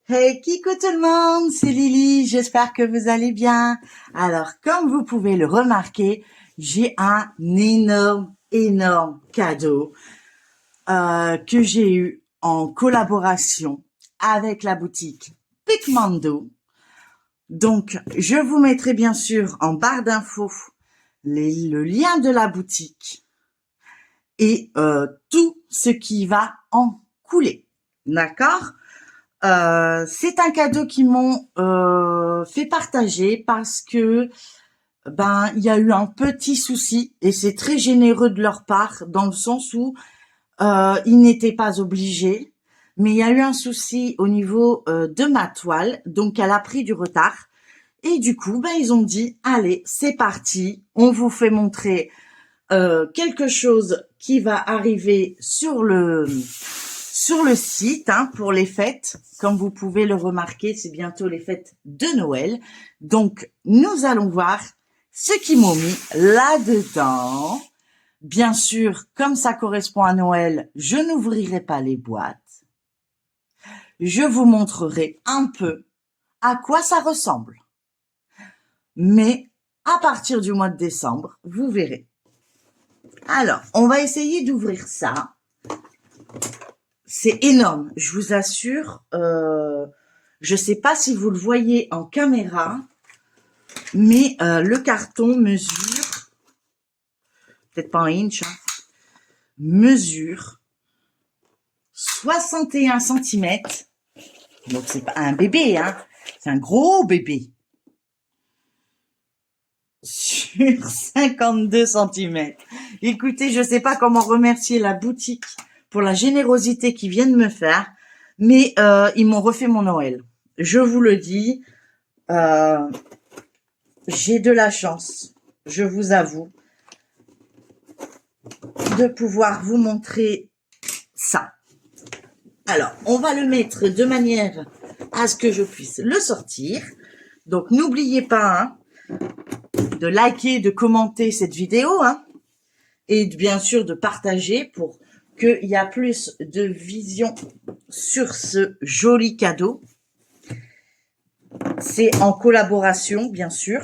Hey, Kiko tout le monde, c'est Lily, j'espère que vous allez bien. Alors, comme vous pouvez le remarquer, j'ai un énorme cadeau que j'ai eu en collaboration avec la boutique Picmando. Donc, je vous mettrai bien sûr en barre d'infos le lien de la boutique et tout ce qui va en couler. D'accord? C'est un cadeau qu'ils m'ont fait partager parce que il y a eu un petit souci et c'est très généreux de leur part dans le sens où ils n'étaient pas obligés, mais il y a eu un souci au niveau de ma toile, donc elle a pris du retard et du coup ils ont dit allez c'est parti, on vous fait montrer quelque chose qui va arriver sur le site pour les fêtes. Comme vous pouvez le remarquer, c'est bientôt les fêtes de Noël. Donc, nous allons voir ce qu'ils m'ont mis là-dedans. Bien sûr, comme ça correspond à Noël, je n'ouvrirai pas les boîtes. Je vous montrerai un peu à quoi ça ressemble. Mais à partir du mois de décembre, vous verrez. Alors, on va essayer d'ouvrir ça. C'est énorme, je vous assure. Je sais pas si vous le voyez en caméra, mais le carton mesure, peut-être pas en inch, mesure 61 centimètres. Donc c'est pas un bébé, c'est un gros bébé. Sur 52 centimètres. Écoutez, je sais pas comment remercier la boutique pour la générosité qu'ils viennent me faire, mais ils m'ont refait mon Noël. Je vous le dis, j'ai de la chance, je vous avoue, de pouvoir vous montrer ça. Alors, on va le mettre de manière à ce que je puisse le sortir. Donc, n'oubliez pas de liker, de commenter cette vidéo et bien sûr de partager pour qu'il y a plus de vision sur ce joli cadeau. C'est en collaboration, bien sûr.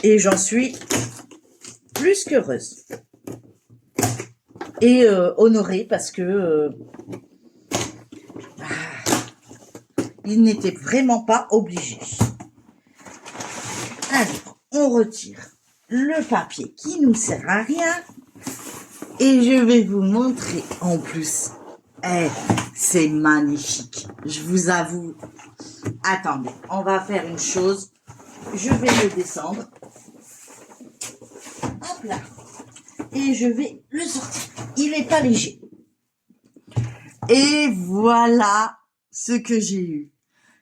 Et j'en suis plus qu'heureuse. Et honorée parce que il n'était vraiment pas obligé. Alors, on retire le papier qui nous sert à rien. Et je vais vous montrer en plus. C'est magnifique. Je vous avoue. Attendez, on va faire une chose. Je vais le descendre. Hop là. Et je vais le sortir. Il n'est pas léger. Et voilà ce que j'ai eu.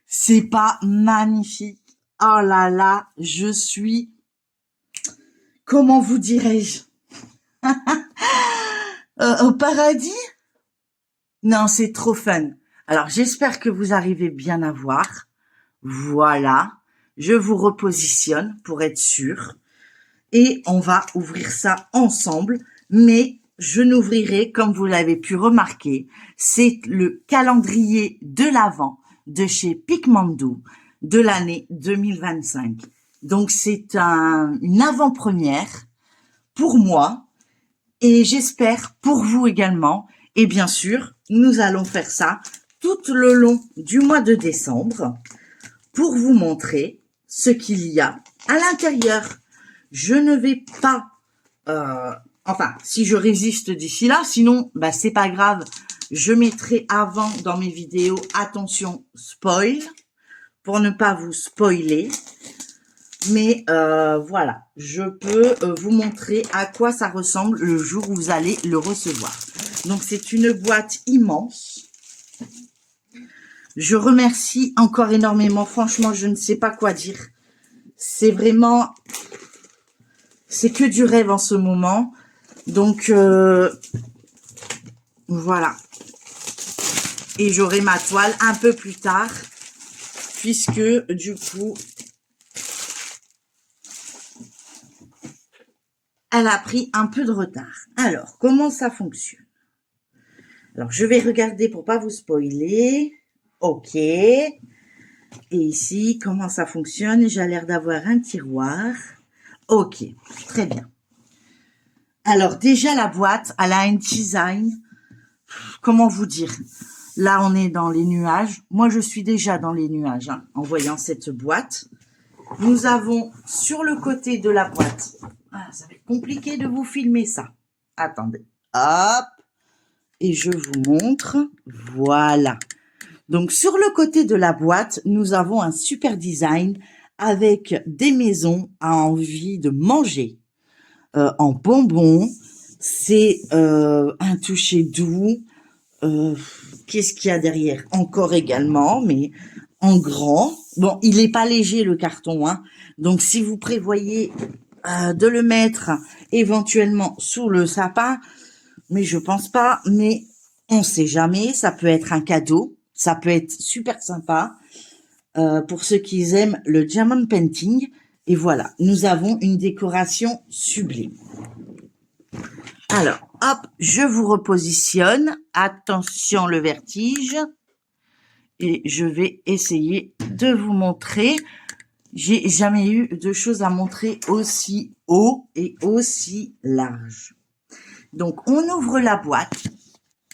C'est pas magnifique? Oh là là, je suis... Comment vous dirais-je? Au paradis? Non, c'est trop fun. Alors, j'espère que vous arrivez bien à voir. Voilà. Je vous repositionne pour être sûr. Et on va ouvrir ça ensemble. Mais je n'ouvrirai, comme vous l'avez pu remarquer, c'est le calendrier de l'Avent de chez Picmando de l'année 2025. Donc, c'est une avant-première pour moi et j'espère pour vous également. Et bien sûr, nous allons faire ça tout le long du mois de décembre pour vous montrer ce qu'il y a à l'intérieur. Je ne vais pas... enfin, si je résiste d'ici là, sinon, c'est pas grave. Je mettrai avant dans mes vidéos, attention, spoil, pour ne pas vous spoiler. Mais voilà, je peux vous montrer à quoi ça ressemble le jour où vous allez le recevoir. Donc, c'est une boîte immense. Je remercie encore énormément. Franchement, je ne sais pas quoi dire. C'est vraiment... C'est que du rêve en ce moment. Donc, voilà. Et j'aurai ma toile un peu plus tard. Puisque, du coup... elle a pris un peu de retard. Alors, comment ça fonctionne? Alors, je vais regarder pour pas vous spoiler. Ok. Et ici, comment ça fonctionne? J'ai l'air d'avoir un tiroir. Ok, très bien. Alors, déjà, la boîte, elle a un design. Comment vous dire? Là, on est dans les nuages. Moi, je suis déjà dans les nuages hein, en voyant cette boîte. Nous avons sur le côté de la boîte. Ah, ça va être compliqué de vous filmer ça. Attendez. Hop. Et je vous montre. Voilà. Donc, sur le côté de la boîte, nous avons un super design avec des maisons à envie de manger en bonbons. C'est un toucher doux. Qu'est-ce qu'il y a derrière? Encore également, mais en grand. Bon, il est pas léger le carton, hein. Donc, si vous prévoyez de le mettre éventuellement sous le sapin, mais je pense pas, mais on sait jamais, ça peut être un cadeau, ça peut être super sympa pour ceux qui aiment le diamond painting. Et voilà, nous avons une décoration sublime. Alors, hop, je vous repositionne. Attention le vertige. Et je vais essayer de vous montrer. J'ai jamais eu de choses à montrer aussi haut et aussi large. Donc, on ouvre la boîte.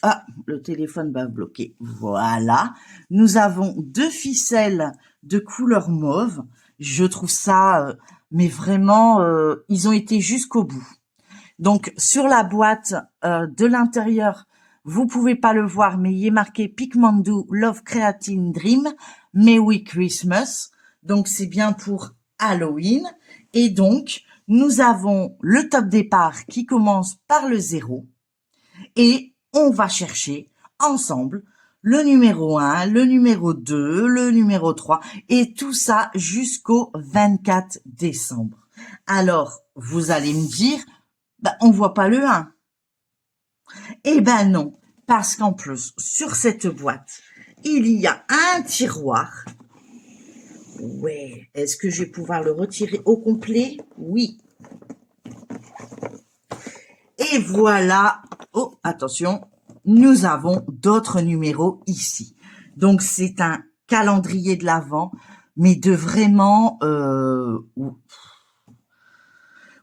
Ah, le téléphone va bloquer. Voilà. Nous avons 2 ficelles de couleur mauve. Je trouve ça, mais vraiment, ils ont été jusqu'au bout. Donc, sur la boîte de l'intérieur, vous pouvez pas le voir, mais il est marqué Pigmandu Love Creatine Dream, Merry Christmas. Donc, c'est bien pour Halloween. Et donc, nous avons le top départ qui commence par le 0. Et on va chercher ensemble le numéro 1, le numéro 2, le numéro 3 et tout ça jusqu'au 24 décembre. Alors, vous allez me dire, on voit pas le 1. Eh ben non, parce qu'en plus, sur cette boîte, il y a un tiroir. Ouais, est-ce que je vais pouvoir le retirer au complet? Oui. Et voilà, oh, attention, nous avons d'autres numéros ici. Donc, c'est un calendrier de l'Avent, mais de vraiment...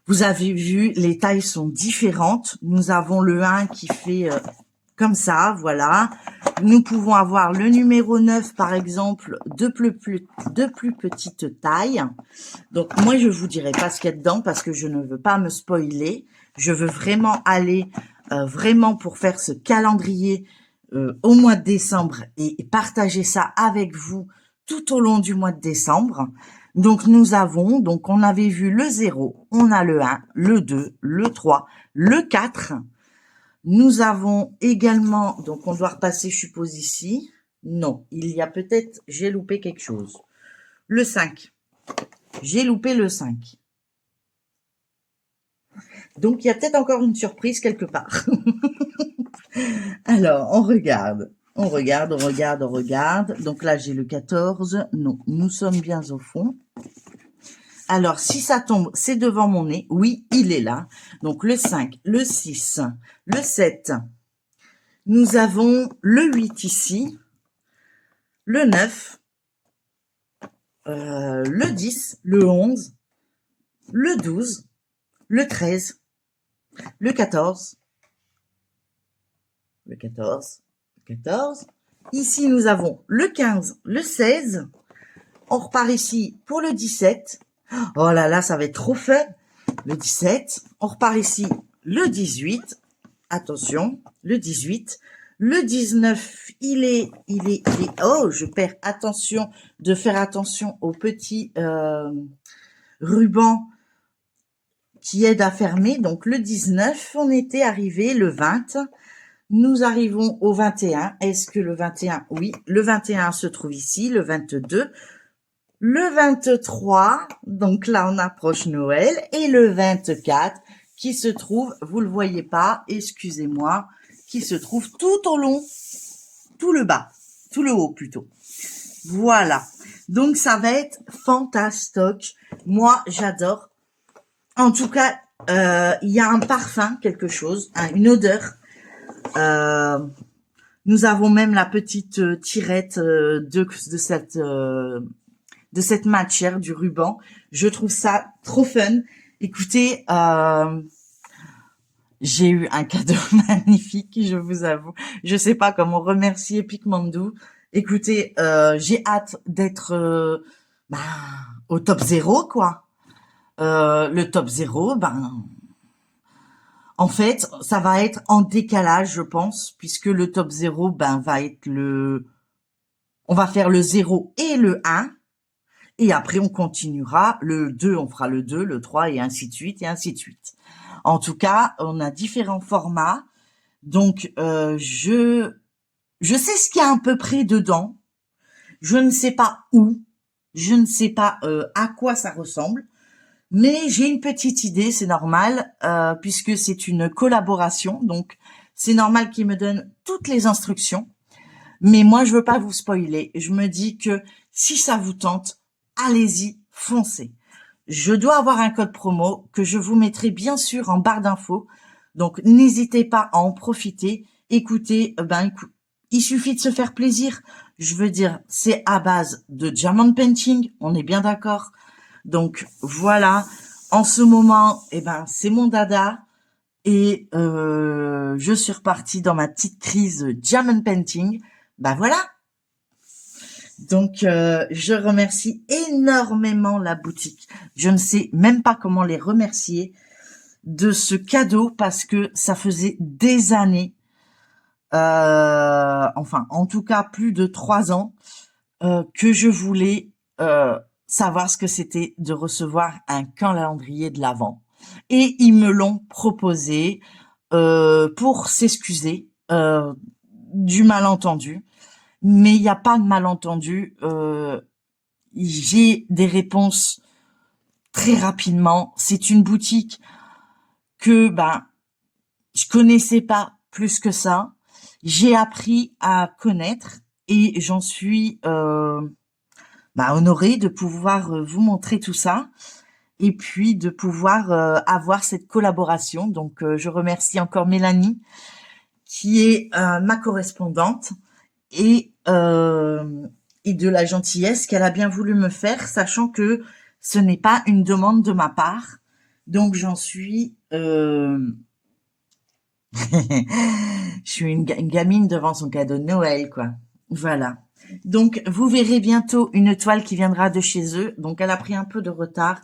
vous avez vu, les tailles sont différentes. Nous avons le 1 qui fait comme ça, voilà. Nous pouvons avoir le numéro 9, par exemple, de plus petite taille. Donc, moi, je vous dirai pas ce qu'il y a dedans parce que je ne veux pas me spoiler. Je veux vraiment aller vraiment pour faire ce calendrier au mois de décembre et partager ça avec vous tout au long du mois de décembre. Donc, nous avons, donc on avait vu le 0, on a le 1, le 2, le 3, le 4. Nous avons également, donc on doit repasser, je suppose, ici. Non, il y a peut-être, j'ai loupé quelque chose. Le 5. J'ai loupé le 5. Donc, il y a peut-être encore une surprise quelque part. Alors, on regarde. On regarde, on regarde, on regarde. Donc là, j'ai le 14. Non, nous sommes bien au fond. Alors, si ça tombe, c'est devant mon nez. Oui, il est là. Donc, le 5, le 6, le 7. Nous avons le 8 ici. Le 9. Le 10, le 11, le 12, le 13, le 14, le 14, le 14. Ici, nous avons le 15, le 16. On repart ici pour le 17. Oh là là, ça va être trop fun. Le 17. On repart ici le 18. Attention, le 18. Le 19, il est, oh, je perds attention de faire attention aux petits rubans qui aident à fermer. Donc, le 19, on était arrivé, le 20. Nous arrivons au 21. Est-ce que le 21? Oui, le 21 se trouve ici, le 22. Le 23, donc là, on approche Noël. Et le 24, qui se trouve, vous le voyez pas, excusez-moi, qui se trouve tout au long, tout le bas, tout le haut plutôt. Voilà. Donc, ça va être fantastoc. Moi, j'adore. En tout cas, il y a un parfum, quelque chose, une odeur Nous avons même la petite tirette de cette matière, du ruban. Je trouve ça trop fun. Écoutez, j'ai eu un cadeau magnifique, je vous avoue. Je sais pas comment remercier Picmandou. Écoutez, j'ai hâte d'être ben, au top 0, quoi. Le top 0, ben, en fait, ça va être en décalage, je pense, puisque le top 0, ben, va être on va faire le 0 et le 1. Et après, on continuera. Le 2, on fera le 2, le 3, et ainsi de suite, et ainsi de suite. En tout cas, on a différents formats. Donc, je sais ce qu'il y a à peu près dedans. Je ne sais pas où. Je ne sais pas à quoi ça ressemble. Mais j'ai une petite idée, c'est normal, puisque c'est une collaboration. Donc, c'est normal qu'ils me donnent toutes les instructions. Mais moi, je veux pas vous spoiler. Je me dis que si ça vous tente, allez-y, foncez. Je dois avoir un code promo que je vous mettrai bien sûr en barre d'infos. Donc, n'hésitez pas à en profiter. Écoutez, il suffit de se faire plaisir. Je veux dire, c'est à base de diamond painting. On est bien d'accord. Donc, voilà. En ce moment, c'est mon dada. Et je suis repartie dans ma petite crise diamond painting. Voilà. Donc, je remercie énormément la boutique. Je ne sais même pas comment les remercier de ce cadeau parce que ça faisait des années, enfin, en tout cas, plus de 3 ans, que je voulais savoir ce que c'était de recevoir un calendrier de l'Avent. Et ils me l'ont proposé pour s'excuser du malentendu. Mais il n'y a pas de malentendu. J'ai des réponses très rapidement. C'est une boutique que je connaissais pas plus que ça. J'ai appris à connaître et j'en suis honorée de pouvoir vous montrer tout ça et puis de pouvoir avoir cette collaboration. Donc je remercie encore Mélanie qui est ma correspondante et de la gentillesse qu'elle a bien voulu me faire, sachant que ce n'est pas une demande de ma part. Donc j'en suis je suis une gamine devant son cadeau de Noël, quoi. Voilà. Donc, vous verrez bientôt une toile qui viendra de chez eux. Donc, elle a pris un peu de retard.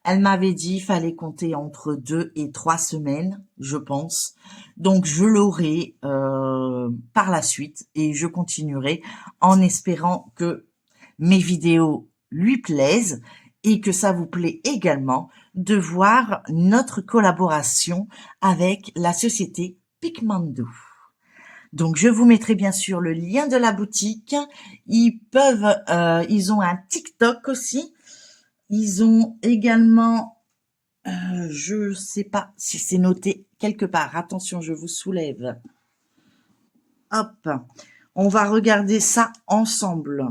Elle m'avait dit il fallait compter entre 2 et 3 semaines, je pense. Donc, je l'aurai par la suite et je continuerai en espérant que mes vidéos lui plaisent et que ça vous plaît également de voir notre collaboration avec la société Picmandou. Donc, je vous mettrai bien sûr le lien de la boutique. Ils ont un TikTok aussi. Ils ont également, je sais pas si c'est noté quelque part. Attention, je vous soulève. Hop, on va regarder ça ensemble.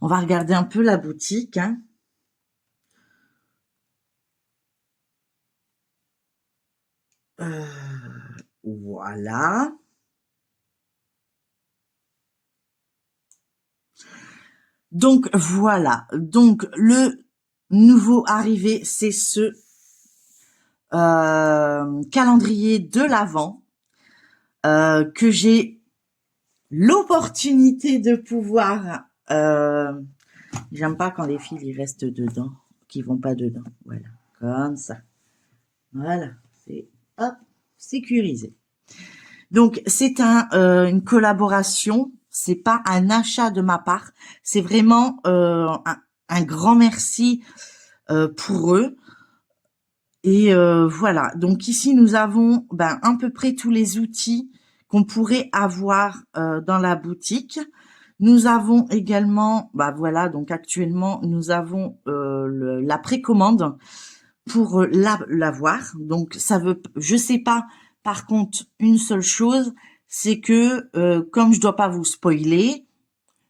On va regarder un peu la boutique. Voilà. Donc voilà. Donc le nouveau arrivé, c'est ce calendrier de l'Avent que j'ai l'opportunité de pouvoir. J'aime pas quand les fils ils restent dedans, qui vont pas dedans. Voilà, comme ça. Voilà, c'est hop sécurisé. Donc c'est une collaboration. C'est pas un achat de ma part. C'est vraiment un grand merci pour eux. Et voilà. Donc ici nous avons à peu près tous les outils qu'on pourrait avoir dans la boutique. Nous avons également, voilà, donc actuellement nous avons la précommande pour l'avoir. Donc ça veut, je sais pas. Par contre, une seule chose, c'est que comme je dois pas vous spoiler,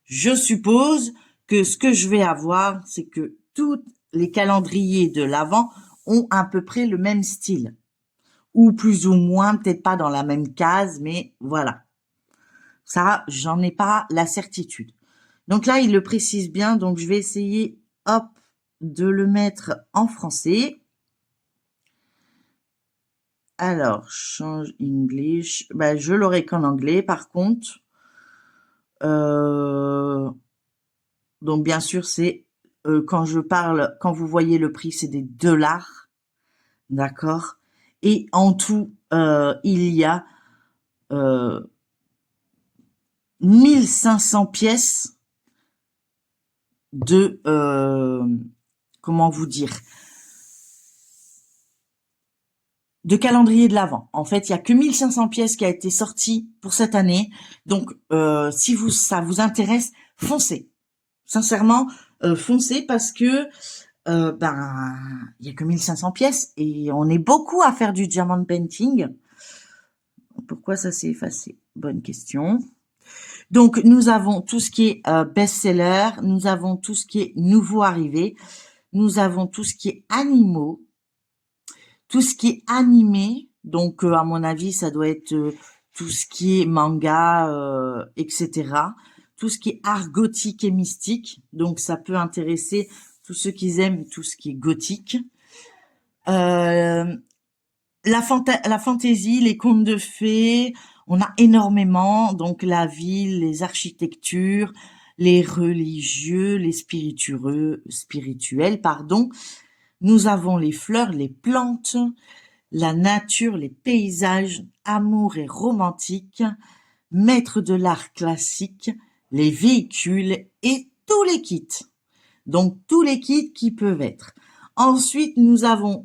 je suppose que ce que je vais avoir, c'est que tous les calendriers de l'Avent ont à peu près le même style. ou plus ou moins, peut-être pas dans la même case, mais voilà. Ça, j'en ai pas la certitude. Donc là, il le précise bien, donc je vais essayer, hop, de le mettre en français. Alors, change English. Ben, je l'aurai qu'en anglais, par contre. Donc, bien sûr, c'est quand je parle, quand vous voyez le prix, c'est des dollars, d'accord. Et en tout, il y a 1500 pièces de, comment vous dire, de calendrier de l'Avent. En fait, il y a que 1500 pièces qui a été sorties pour cette année. Donc, si ça vous intéresse, foncez. Sincèrement, foncez parce que ben il y a que 1500 pièces et on est beaucoup à faire du diamond painting. Pourquoi ça s'est effacé? Bonne question. Donc, nous avons tout ce qui est best-seller, nous avons tout ce qui est nouveau arrivé, nous avons tout ce qui est animaux, tout ce qui est animé. Donc, à mon avis, ça doit être tout ce qui est manga, etc. Tout ce qui est art gothique et mystique. Donc, ça peut intéresser tous ceux qui aiment tout ce qui est gothique. La fantaisie, les contes de fées, on a énormément. Donc, la ville, les architectures, les religieux, les spirituels, pardon. Nous avons les fleurs, les plantes, la nature, les paysages, amour et romantique, maître de l'art classique, les véhicules et tous les kits. Donc, tous les kits qui peuvent être. Ensuite, nous avons,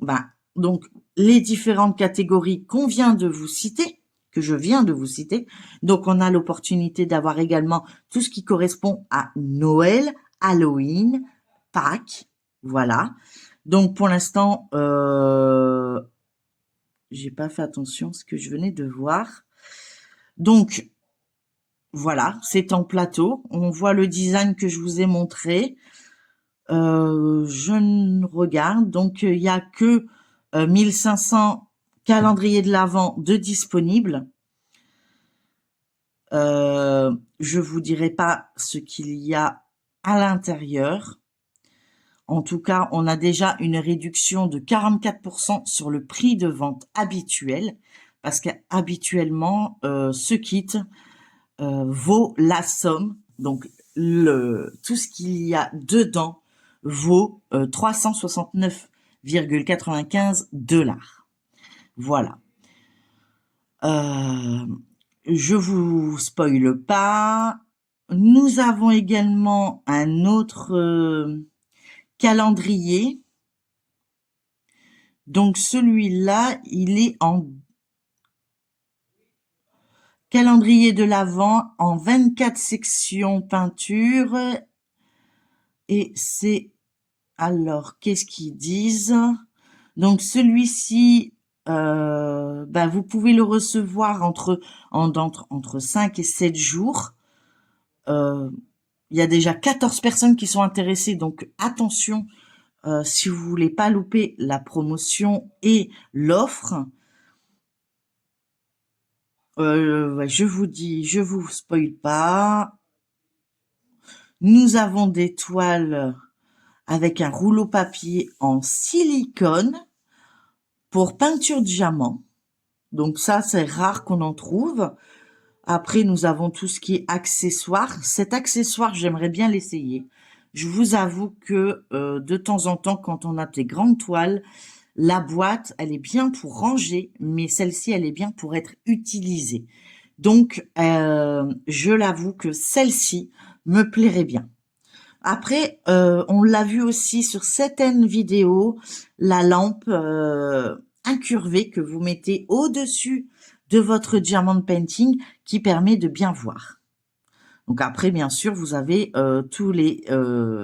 donc, les différentes catégories qu'on vient de vous citer, que je viens de vous citer. Donc, on a l'opportunité d'avoir également tout ce qui correspond à Noël, Halloween, Pâques, voilà. Donc, pour l'instant, j'ai pas fait attention à ce que je venais de voir. Donc, voilà, c'est en plateau. On voit le design que je vous ai montré. Je regarde. Donc, il y a que 1500 calendriers de l'Avent de disponibles. Je vous dirai pas ce qu'il y a à l'intérieur. En tout cas, on a déjà une réduction de 44% sur le prix de vente habituel, parce qu'habituellement, ce kit vaut la somme, donc tout ce qu'il y a dedans vaut 369,95 $. Voilà. Je vous spoile pas. Nous avons également un autre calendrier. Donc celui-là, il est en calendrier de l'Avent en 24 sections peinture. Et c'est, alors, qu'est-ce qu'ils disent? Donc celui-ci, vous pouvez le recevoir entre 5 et 7 jours. Il y a déjà 14 personnes qui sont intéressées, donc attention, si vous voulez pas louper la promotion et l'offre. Je vous dis, je vous spoil pas. Nous avons des toiles avec un rouleau papier en silicone pour peinture diamant. Donc ça, c'est rare qu'on en trouve. Après, nous avons tout ce qui est accessoire. Cet accessoire, j'aimerais bien l'essayer. Je vous avoue que de temps en temps, quand on a des grandes toiles, la boîte, elle est bien pour ranger, mais celle-ci, elle est bien pour être utilisée. Donc, je l'avoue que celle-ci me plairait bien. Après, on l'a vu aussi sur certaines vidéos, la lampe incurvée que vous mettez au-dessus de votre diamond painting qui permet de bien voir. Donc après, bien sûr, vous avez tous les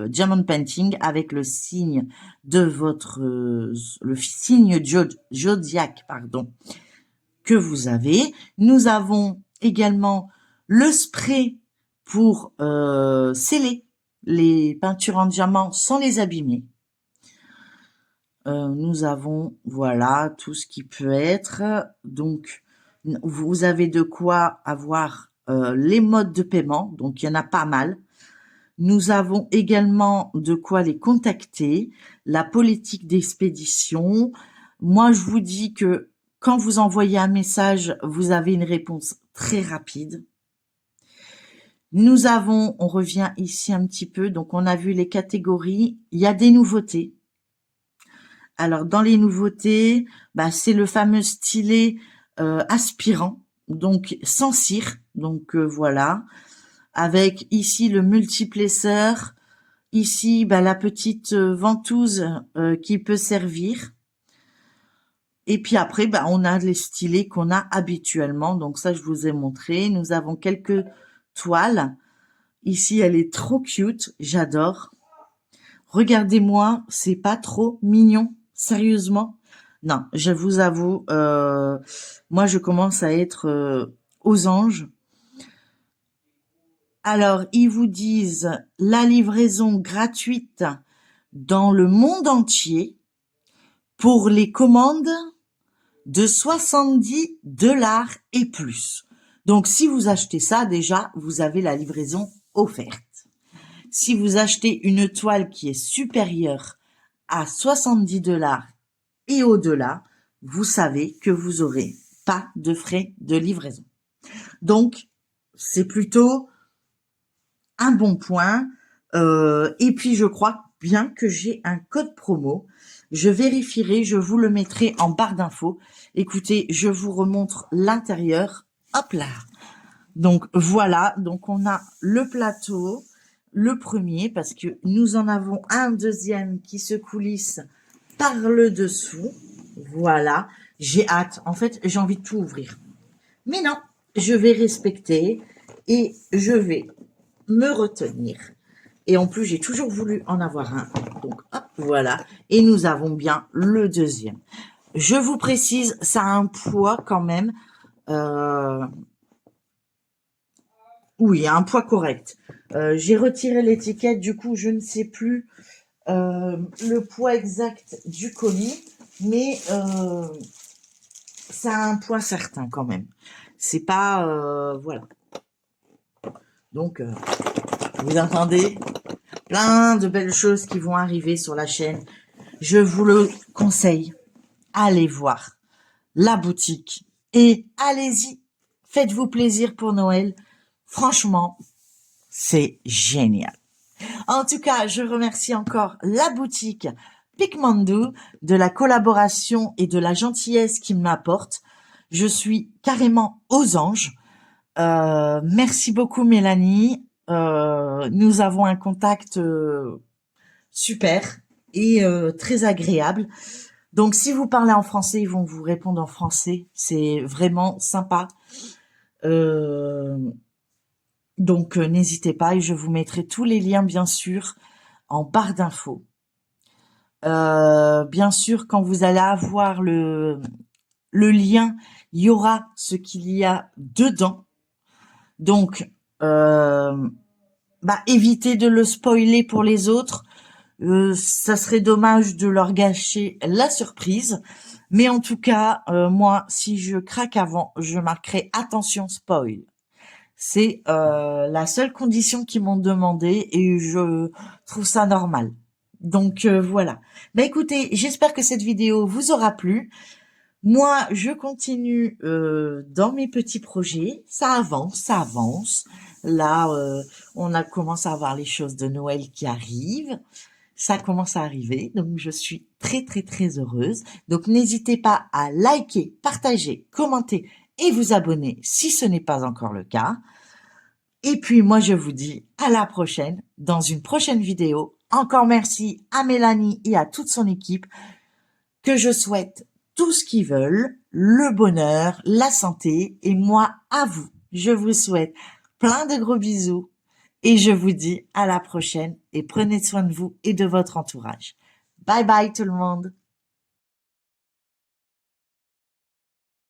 diamond painting avec le signe de votre le signe zodiaque, pardon, que vous avez. Nous avons également le spray pour sceller les peintures en diamant sans les abîmer. Nous avons, voilà, tout ce qui peut être. Donc, vous avez de quoi avoir les modes de paiement. Donc, il y en a pas mal. Nous avons également de quoi les contacter, la politique d'expédition. Moi, je vous dis que quand vous envoyez un message, vous avez une réponse très rapide. Nous avons, on revient ici un petit peu, donc on a vu les catégories. Il y a des nouveautés. Alors, dans les nouveautés, c'est le fameux stylet aspirant, donc sans cire. Donc, voilà. Avec ici le multiplesseur. Ici, la petite ventouse qui peut servir. Et puis après, on a les stylets qu'on a habituellement. Donc ça, je vous ai montré. Nous avons quelques toiles. Ici, elle est trop cute. J'adore. Regardez-moi, c'est pas trop mignon. Sérieusement. Non, je vous avoue, moi, je commence à être aux anges. Alors, ils vous disent la livraison gratuite dans le monde entier pour les commandes de 70 $ et plus. Donc, si vous achetez ça, déjà, vous avez la livraison offerte. Si vous achetez une toile qui est supérieure à 70 $ et au-delà, vous savez que vous aurez pas de frais de livraison. Donc, c'est plutôt un bon point. Et puis, je crois bien que j'ai un code promo. Je vérifierai, je vous le mettrai en barre d'infos. Écoutez, je vous remontre l'intérieur. Hop là. Donc, voilà. Donc, on a le plateau, le premier, parce que nous en avons un deuxième qui se coulisse par le dessous. Voilà. J'ai hâte. En fait, j'ai envie de tout ouvrir. Mais non, je vais respecter et je vais me retenir. Et en plus, j'ai toujours voulu en avoir un. Donc, hop, voilà. Et nous avons bien le deuxième. Je vous précise, ça a un poids quand même. Oui, un poids correct. J'ai retiré l'étiquette, du coup, je ne sais plus le poids exact du colis. Mais ça a un poids certain quand même. C'est pas... voilà. Donc, vous entendez ? Plein de belles choses qui vont arriver sur la chaîne. Je vous le conseille. Allez voir la boutique et allez-y. Faites-vous plaisir pour Noël. Franchement, c'est génial. En tout cas, je remercie encore la boutique Picmandou de la collaboration et de la gentillesse qu'il m'apporte. Je suis carrément aux anges. Merci beaucoup Mélanie. Nous avons un contact super et très agréable. Donc si vous parlez en français, ils vont vous répondre en français. C'est vraiment sympa. Donc n'hésitez pas et je vous mettrai tous les liens bien sûr en barre d'infos. Bien sûr, quand vous allez avoir le lien, il y aura ce qu'il y a dedans. Donc, évitez de le spoiler pour les autres. Ça serait dommage de leur gâcher la surprise. Mais en tout cas, moi, si je craque avant, je marquerai attention spoil. C'est la seule condition qu'ils m'ont demandé et je trouve ça normal. Donc voilà. Écoutez, j'espère que cette vidéo vous aura plu. Moi, je continue dans mes petits projets. Ça avance, ça avance. Là, on a commencé à voir les choses de Noël qui arrivent. Ça commence à arriver, donc je suis très très très heureuse. Donc n'hésitez pas à liker, partager, commenter et vous abonner si ce n'est pas encore le cas. Et puis moi je vous dis à la prochaine dans une prochaine vidéo. Encore merci à Mélanie et à toute son équipe que je souhaite tout ce qu'ils veulent, le bonheur, la santé et moi à vous. Je vous souhaite plein de gros bisous et je vous dis à la prochaine et prenez soin de vous et de votre entourage. Bye bye tout le monde.